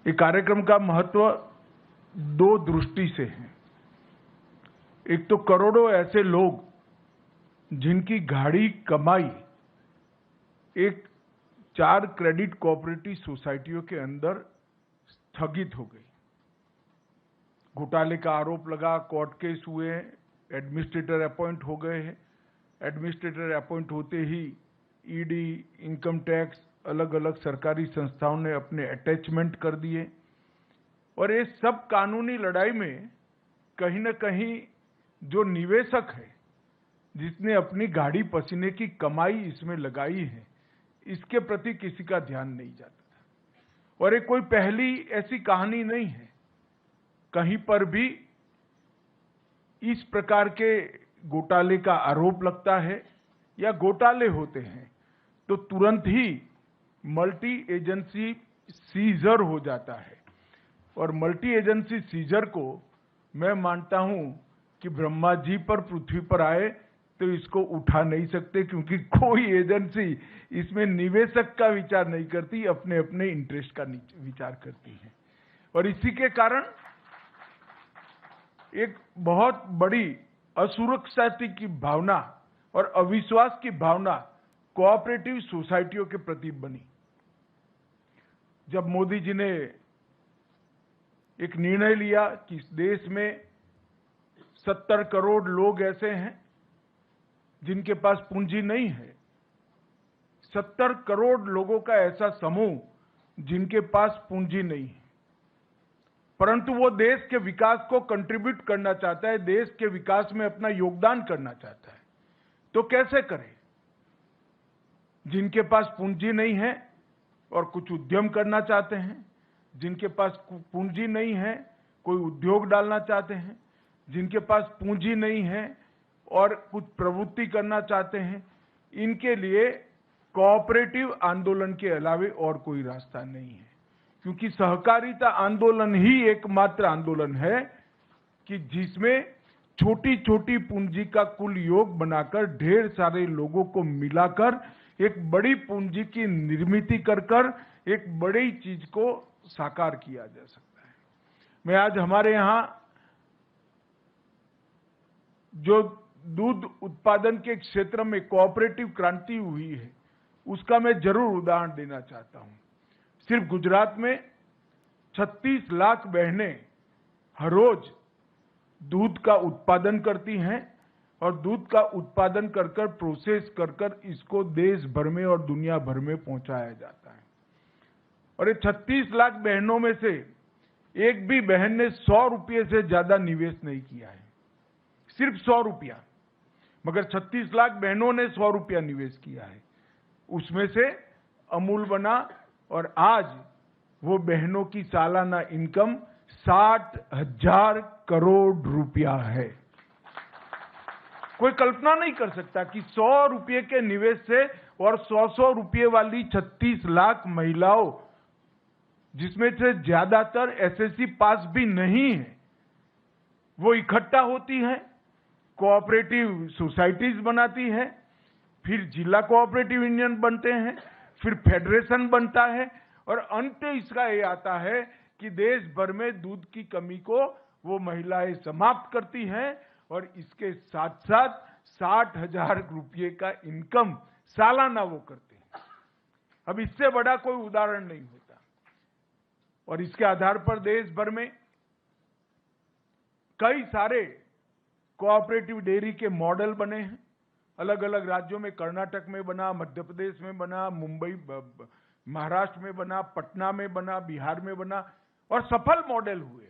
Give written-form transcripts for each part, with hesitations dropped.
ये कार्यक्रम का महत्व दो दृष्टि से है। एक तो करोड़ों ऐसे लोग जिनकी गाढ़ी कमाई एक 4 क्रेडिट कोऑपरेटिव सोसाइटियों के अंदर स्थगित हो गई। घोटाले का आरोप लगा, कोर्ट केस हुए, एडमिनिस्ट्रेटर अपॉइंट हो गए हैं। एडमिनिस्ट्रेटर अपॉइंट होते ही ईडी, इनकम टैक्स, अलग अलग सरकारी संस्थाओं ने अपने अटैचमेंट कर दिए और ये सब कानूनी लड़ाई में कहीं न कहीं जो निवेशक है, जिसने अपनी गाढ़ी पसीने की कमाई इसमें लगाई है, इसके प्रति किसी का ध्यान नहीं जाता था। और ये कोई पहली ऐसी कहानी नहीं है। कहीं पर भी इस प्रकार के घोटाले का आरोप लगता है या घोटाले होते हैं तो तुरंत ही मल्टी एजेंसी सीजर हो जाता है। और मल्टी एजेंसी सीजर को मैं मानता हूं कि ब्रह्मा जी पर पृथ्वी पर आए तो इसको उठा नहीं सकते, क्योंकि कोई एजेंसी इसमें निवेशक का विचार नहीं करती, अपने अपने इंटरेस्ट का विचार करती है। और इसी के कारण एक बहुत बड़ी असुरक्षा की भावना और अविश्वास की भावना कोऑपरेटिव सोसाइटियों के प्रति बनी। जब मोदी जी ने एक निर्णय लिया कि इस देश में 70 करोड़ लोग ऐसे हैं जिनके पास पूंजी नहीं है, 70 करोड़ लोगों का ऐसा समूह जिनके पास पूंजी नहीं है, परंतु वो देश के विकास को कंट्रीब्यूट करना चाहता है, देश के विकास में अपना योगदान करना चाहता है, तो कैसे करे? जिनके पास पूंजी नहीं है और कुछ उद्यम करना चाहते हैं, जिनके पास पूंजी नहीं है कोई उद्योग डालना चाहते हैं, जिनके पास पूंजी नहीं है और कुछ प्रवृत्ति करना चाहते हैं, इनके लिए कोऑपरेटिव आंदोलन के अलावे और कोई रास्ता नहीं है। क्योंकि सहकारिता आंदोलन ही एकमात्र आंदोलन है कि जिसमें छोटी छोटी पूंजी का कुल योग बनाकर ढेर सारे लोगों को मिलाकर एक बड़ी पूंजी की निर्मित कर एक बड़ी चीज को साकार किया जा सकता है। मैं आज हमारे यहां जो दूध उत्पादन के क्षेत्र में कोऑपरेटिव क्रांति हुई है, उसका मैं जरूर उदाहरण देना चाहता हूं। सिर्फ गुजरात में 36 लाख बहनें हर रोज दूध का उत्पादन करती हैं और दूध का उत्पादन कर प्रोसेस कर इसको देश भर में और दुनिया भर में पहुंचाया जाता है। और ये 36 लाख बहनों में से एक भी बहन ने 100 रुपये से ज्यादा निवेश नहीं किया है, सिर्फ 100 रुपया, मगर 36 लाख बहनों ने 100 रुपया निवेश किया है। उसमें से अमूल बना और आज वो बहनों की सालाना इनकम 60,000 करोड़ रुपया है। कोई कल्पना नहीं कर सकता कि 100 रुपये के निवेश से और 100 रुपये वाली 36 लाख महिलाओं, जिसमें से ज्यादातर एसएससी पास भी नहीं है, वो इकट्ठा होती हैं, कोऑपरेटिव सोसाइटीज बनाती है, फिर जिला कोऑपरेटिव यूनियन बनते हैं, फिर फेडरेशन बनता है और अंत इसका ये आता है कि देश भर में दूध की कमी को वो महिलाएं समाप्त करती हैं और इसके साथ साथ 60,000 रुपये का इनकम सालाना वो करते हैं। अब इससे बड़ा कोई उदाहरण नहीं होता। और इसके आधार पर देश भर में कई सारे कोऑपरेटिव डेयरी के मॉडल बने हैं। अलग अलग राज्यों में, कर्नाटक में बना, मध्य प्रदेश में बना, मुंबई, महाराष्ट्र में बना, पटना में बना, बिहार में बना और सफल मॉडल हुए।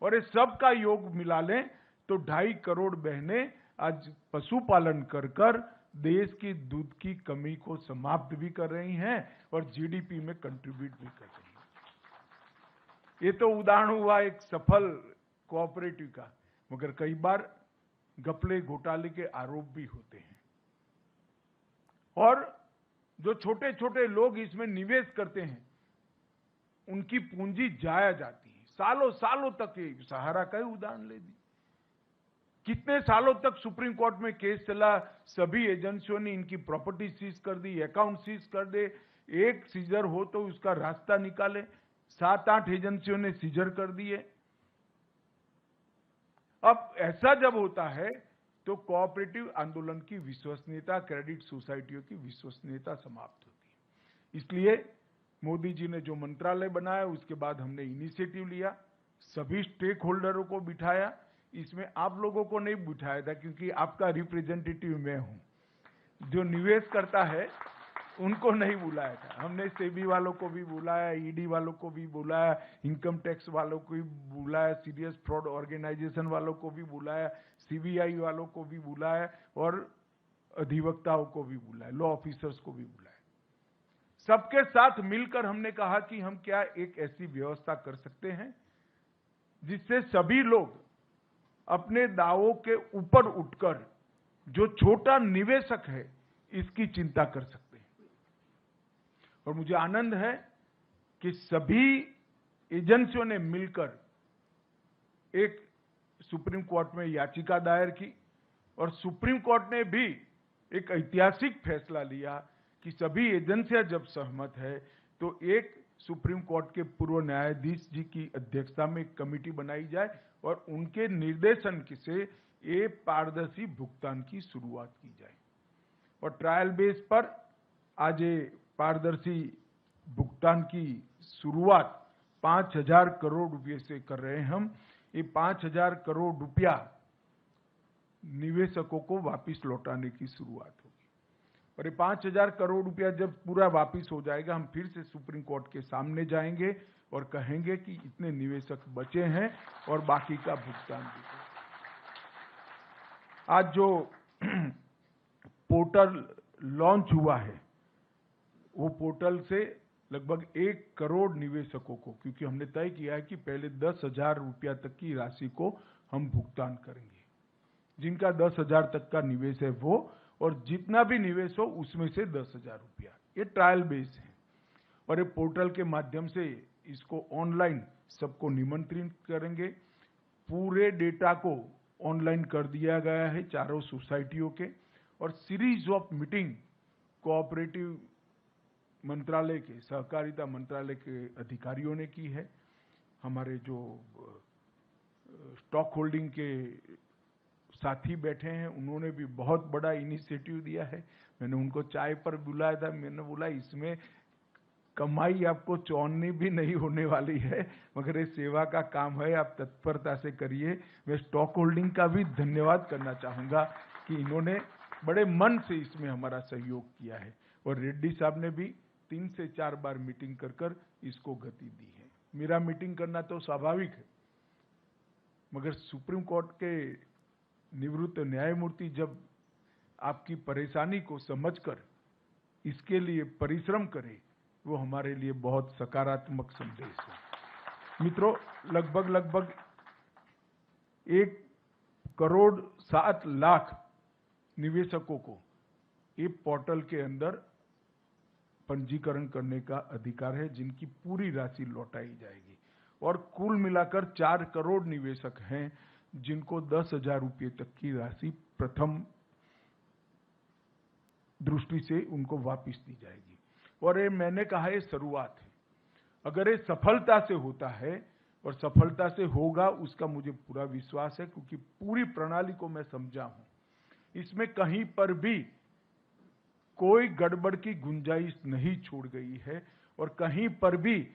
और ये सब का योग मिला लें तो 2.5 करोड़ बहनें आज पशुपालन कर देश की दूध की कमी को समाप्त भी कर रही हैं और जीडीपी में कंट्रीब्यूट भी कर रही हैं। ये तो उदाहरण हुआ एक सफल कोऑपरेटिव का, मगर कई बार घपले घोटाले के आरोप भी होते हैं और जो छोटे छोटे लोग इसमें निवेश करते हैं उनकी पूंजी जाया जाती है। सालों सालों तक, ये सहारा का ही उदाहरण ले दी, कितने सालों तक सुप्रीम कोर्ट में केस चला, सभी एजेंसियों ने इनकी प्रॉपर्टी सीज कर दी, अकाउंट सीज कर दे, एक सीजर हो तो उसका रास्ता निकाले, 7-8 एजेंसियों ने सीजर कर दिए। अब ऐसा जब होता है तो कोऑपरेटिव आंदोलन की विश्वसनीयता, क्रेडिट सोसाइटियों की विश्वसनीयता समाप्त होती है। इसलिए मोदी जी ने जो मंत्रालय बनाया, उसके बाद हमने इनिशिएटिव लिया, सभी स्टेक होल्डरों को बिठाया। इसमें आप लोगों को नहीं बिठाया था क्योंकि आपका रिप्रेजेंटेटिव मैं हूं। जो निवेश करता है उनको नहीं बुलाया था। हमने सेबी वालों को भी बुलाया, ईडी वालों को भी बुलाया, इनकम टैक्स वालों को भी बुलाया, सीरियस फ्रॉड ऑर्गेनाइजेशन वालों को भी बुलाया, सीबीआई वालों को भी बुलाया और अधिवक्ताओं को भी बुलाया, लॉ ऑफिसर्स को भी बुलाया। सबके साथ मिलकर हमने कहा कि हम क्या एक ऐसी व्यवस्था कर सकते हैं जिससे सभी लोग अपने दावों के ऊपर उठकर जो छोटा निवेशक है इसकी चिंता कर सकते हैं। और मुझे आनंद है कि सभी एजेंसियों ने मिलकर एक सुप्रीम कोर्ट में याचिका दायर की और सुप्रीम कोर्ट ने भी एक ऐतिहासिक फैसला लिया कि सभी एजेंसियां जब सहमत है तो एक सुप्रीम कोर्ट के पूर्व न्यायाधीश जी की अध्यक्षता में एक कमेटी बनाई जाए और उनके निर्देशन से ये पारदर्शी भुगतान की शुरुआत की जाए। और ट्रायल बेस पर आज ये पारदर्शी भुगतान की शुरुआत 5,000 करोड़ रुपए से कर रहे हैं हम। ये 5,000 करोड़ रुपया निवेशकों को वापस लौटाने की शुरुआत होगी और ये 5,000 करोड़ रुपया जब पूरा वापस हो जाएगा, हम फिर से सुप्रीम कोर्ट के सामने जाएंगे और कहेंगे कि इतने निवेशक बचे हैं और बाकी का भुगतान भी। आज जो पोर्टल लॉन्च हुआ है, वो पोर्टल से लगभग 1 करोड़ निवेशकों को, क्योंकि हमने तय किया है कि पहले 10,000 रुपया तक की राशि को हम भुगतान करेंगे। जिनका 10,000 तक का निवेश है वो, और जितना भी निवेश हो उसमें से 10,000 रुपया। ये ट्रायल बेस है और ये पोर्टल के माध्यम से इसको ऑनलाइन सबको निमंत्रित करेंगे। पूरे डेटा को ऑनलाइन कर दिया गया है चारों सोसाइटियों के, और सीरीज ऑफ मीटिंग कोऑपरेटिव मंत्रालय के, सहकारिता मंत्रालय के अधिकारियों ने की है। हमारे जो स्टॉक होल्डिंग के साथी बैठे हैं उन्होंने भी बहुत बड़ा इनिशिएटिव दिया है। मैंने उनको चाय पर बुलाया था, मैंने बोला इसमें कमाई आपको चौनी भी नहीं होने वाली है, मगर ये सेवा का काम है, आप तत्परता से करिए। मैं स्टॉक होल्डिंग का भी धन्यवाद करना चाहूंगा कि इन्होंने बड़े मन से इसमें हमारा सहयोग किया है और रेड्डी साहब ने भी 3 से 4 बार मीटिंग कर इसको गति दी है। मेरा मीटिंग करना तो स्वाभाविक है, मगर सुप्रीम कोर्ट के निवृत्त न्यायमूर्ति जब आपकी परेशानी को समझकर इसके लिए परिश्रम करे, वो हमारे लिए बहुत सकारात्मक संदेश है। मित्रों, लगभग 1,07,00,000 निवेशकों को ये पोर्टल के अंदर पंजीकरण करने का अधिकार है, जिनकी पूरी राशि लौटाई जाएगी। और कुल मिलाकर 4 करोड़ निवेशक हैं जिनको 10,000 रुपये तक की राशि प्रथम दृष्टि से उनको वापस दी जाएगी। और ये मैंने कहा ये शुरुआत है, अगर ये सफलता से होता है और सफलता से होगा उसका मुझे पूरा विश्वास है, क्योंकि पूरी प्रणाली को मैं समझा हूं। इसमें कहीं पर भी कोई गड़बड़ की गुंजाइश नहीं छोड़ गई है और कहीं पर भी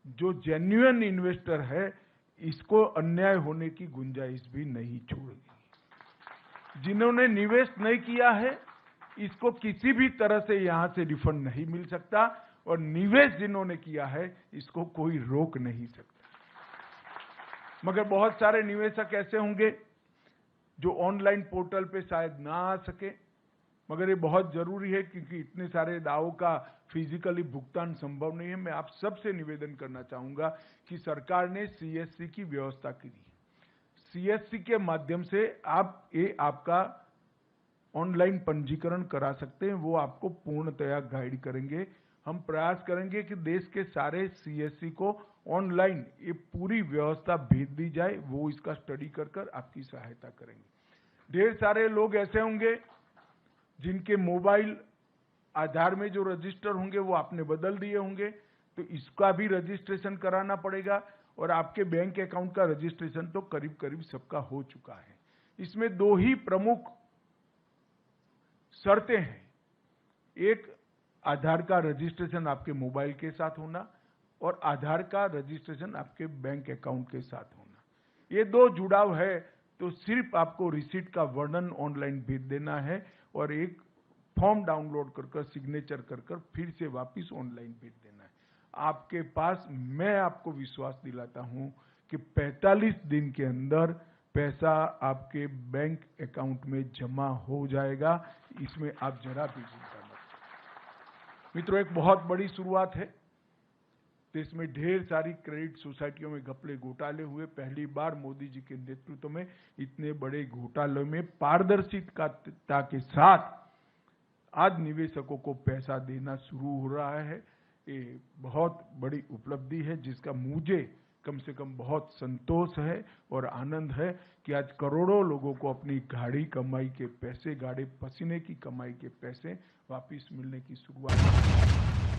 जो जेन्युइन इन्वेस्टर है इसको अन्याय होने की गुंजाइश भी नहीं छोड़ गई। जिन्होंने निवेश नहीं किया है इसको किसी भी तरह से यहां से रिफंड नहीं मिल सकता, और निवेश जिन्होंने किया है इसको कोई रोक नहीं सकता। मगर बहुत सारे निवेशक ऐसे होंगे जो ऑनलाइन पोर्टल पे शायद ना आ सके, मगर ये बहुत जरूरी है क्योंकि इतने सारे दावों का फिजिकली भुगतान संभव नहीं है। मैं आप सबसे निवेदन करना चाहूंगा कि सरकार ने सीएससी की व्यवस्था की है। सीएससी के माध्यम से आप ये आपका ऑनलाइन पंजीकरण करा सकते हैं, वो आपको पूर्णतया गाइड करेंगे। हम प्रयास करेंगे कि देश के सारे सीएससी को ऑनलाइन ये पूरी व्यवस्था भेज दी जाए, वो इसका स्टडी कर आपकी सहायता करेंगे। ढेर सारे लोग ऐसे होंगे जिनके मोबाइल आधार में जो रजिस्टर होंगे वो आपने बदल दिए होंगे, तो इसका भी रजिस्ट्रेशन कराना पड़ेगा और आपके बैंक अकाउंट का रजिस्ट्रेशन तो करीब करीब सबका हो चुका है। इसमें दो ही प्रमुख शर्तें हैं। एक, आधार का रजिस्ट्रेशन आपके मोबाइल के साथ होना और आधार का रजिस्ट्रेशन आपके बैंक अकाउंट के साथ होना। ये दो जुड़ाव है तो सिर्फ आपको रिसीट का वर्णन ऑनलाइन भेज देना है और एक फॉर्म डाउनलोड कर सिग्नेचर कर फिर से वापस ऑनलाइन भेज देना है। आपके पास, मैं आपको विश्वास दिलाता हूं कि 45 दिन के अंदर पैसा आपके बैंक अकाउंट में जमा हो जाएगा। इसमें आप जरा भी चिंता मत करें। मित्रों, एक बहुत बड़ी शुरुआत है। देश में ढेर सारी क्रेडिट सोसाइटियों में घपले घोटाले हुए। पहली बार मोदी जी के नेतृत्व में इतने बड़े घोटालों में पारदर्शिता के साथ आज निवेशकों को पैसा देना शुरू हो रहा है। ये बहुत बड़ी उपलब्धि है जिसका मुझे कम से कम बहुत संतोष है और आनंद है कि आज करोड़ों लोगों को अपनी गाढ़ी कमाई के पैसे, गाढ़े पसीने की कमाई के पैसे वापस मिलने की शुरुआत